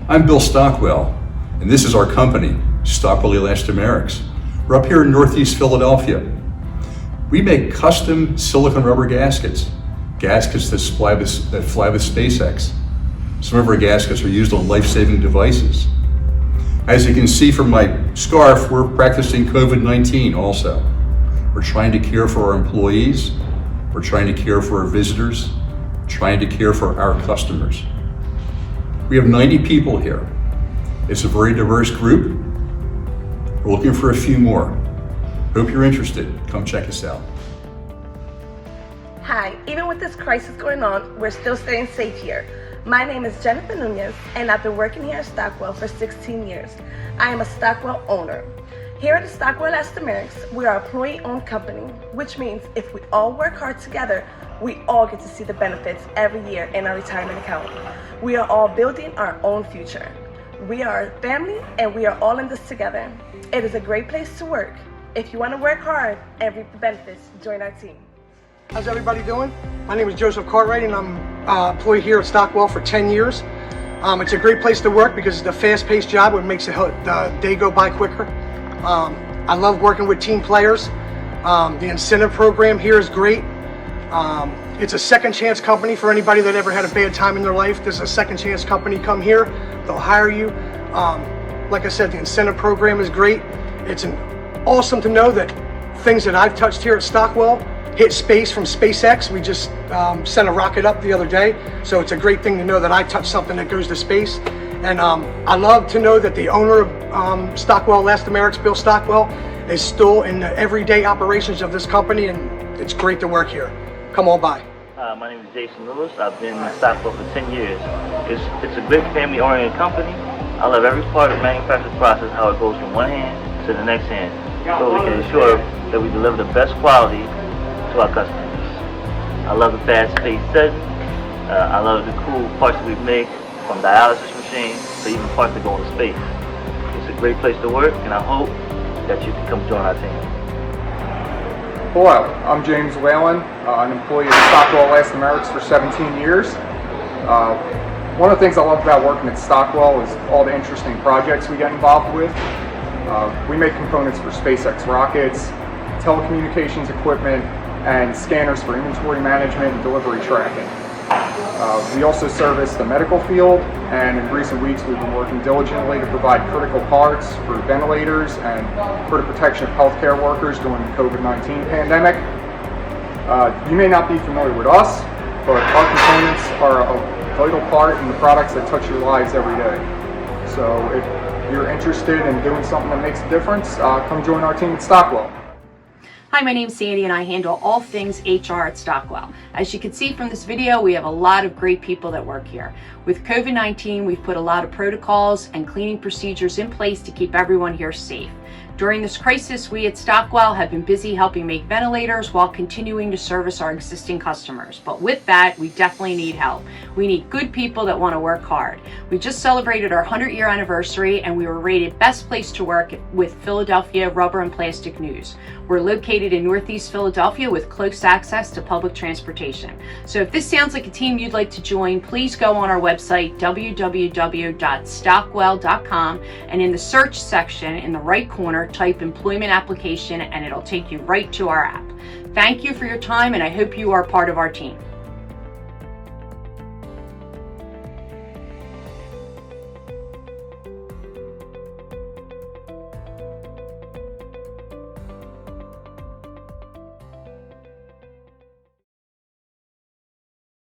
I'm Bill Stockwell, and this is our company, Stockwell Elastomerics. We're up here in Northeast Philadelphia. We make custom silicone rubber gaskets that fly with SpaceX. Some of our gaskets are used on life-saving devices. As you can see from my scarf, we're practicing COVID-19 also. We're trying to care for our employees, we're trying to care for our visitors, trying to care for our customers. We have 90 people here. It's a very diverse group. We're looking for a few more. Hope you're interested. Come check us out. Hi, even with this crisis going on, we're still staying safe here. My name is Jennifer Nunez, and I've been working here at Stockwell for 16 years. I am a Stockwell owner. Here at the Stockwell Elastomerics, we are an employee-owned company, which means if we all work hard together, we all get to see the benefits every year in our retirement account. We are all building our own future. We are a family, and we are all in this together. It is a great place to work. If you want to work hard and reap the benefits, join our team. How's everybody doing? My name is Joseph Cartwright, and I'm employed here at Stockwell for 10 years. It's a great place to work because it's a fast-paced job, which makes the day go by quicker. I love working with team players. The incentive program here is great. It's a second chance company for anybody that ever had a bad time in their life. There's a second chance company. Come here, they'll hire you. Like I said, the incentive program is great. It's awesome to know that things that I've touched here at Stockwell hit space from SpaceX. We just sent a rocket up the other day, so it's a great thing to know that I touched something that goes to space. And I love to know that the owner of Stockwell Elastomerics, Bill Stockwell, is still in the everyday operations of this company, and it's great to work here. Come on by. My name is Jason Lewis. I've been in Stockwell for 10 years. It's a great family-oriented company. I love every part of the manufacturing process, how it goes from one hand to the next hand, so we can ensure that we deliver the best quality to our customers. I love the fast-paced setting. I love the cool parts that we make, from dialysis machines to even parts that go into space. It's a great place to work, and I hope that you can come join our team. Hello, I'm James Whalen, an employee of Stockwell Elastomerics for 17 years. One of the things I love about working at Stockwell is all the interesting projects we get involved with. We make components for SpaceX rockets, telecommunications equipment, and scanners for inventory management and delivery tracking. We also service the medical field, and in recent weeks we've been working diligently to provide critical parts for ventilators and for the protection of healthcare workers during the COVID-19 pandemic. You may not be familiar with us, but our components are a vital part in the products that touch your lives every day. So if you're interested in doing something that makes a difference, come join our team at Stockwell. Hi, my name's Sandy and I handle all things HR at Stockwell. As you can see from this video, we have a lot of great people that work here. With COVID-19, we've put a lot of protocols and cleaning procedures in place to keep everyone here safe. During this crisis, we at Stockwell have been busy helping make ventilators while continuing to service our existing customers. But with that, we definitely need help. We need good people that want to work hard. We just celebrated our 100-year anniversary, and we were rated Best Place to Work with Philadelphia Rubber and Plastic News. We're located in Northeast Philadelphia with close access to public transportation. So if this sounds like a team you'd like to join, please go on our website, www.stockwell.com, and in the search section in the right corner, type employment application, and it'll take you right to our app. Thank you for your time, and I hope you are part of our team.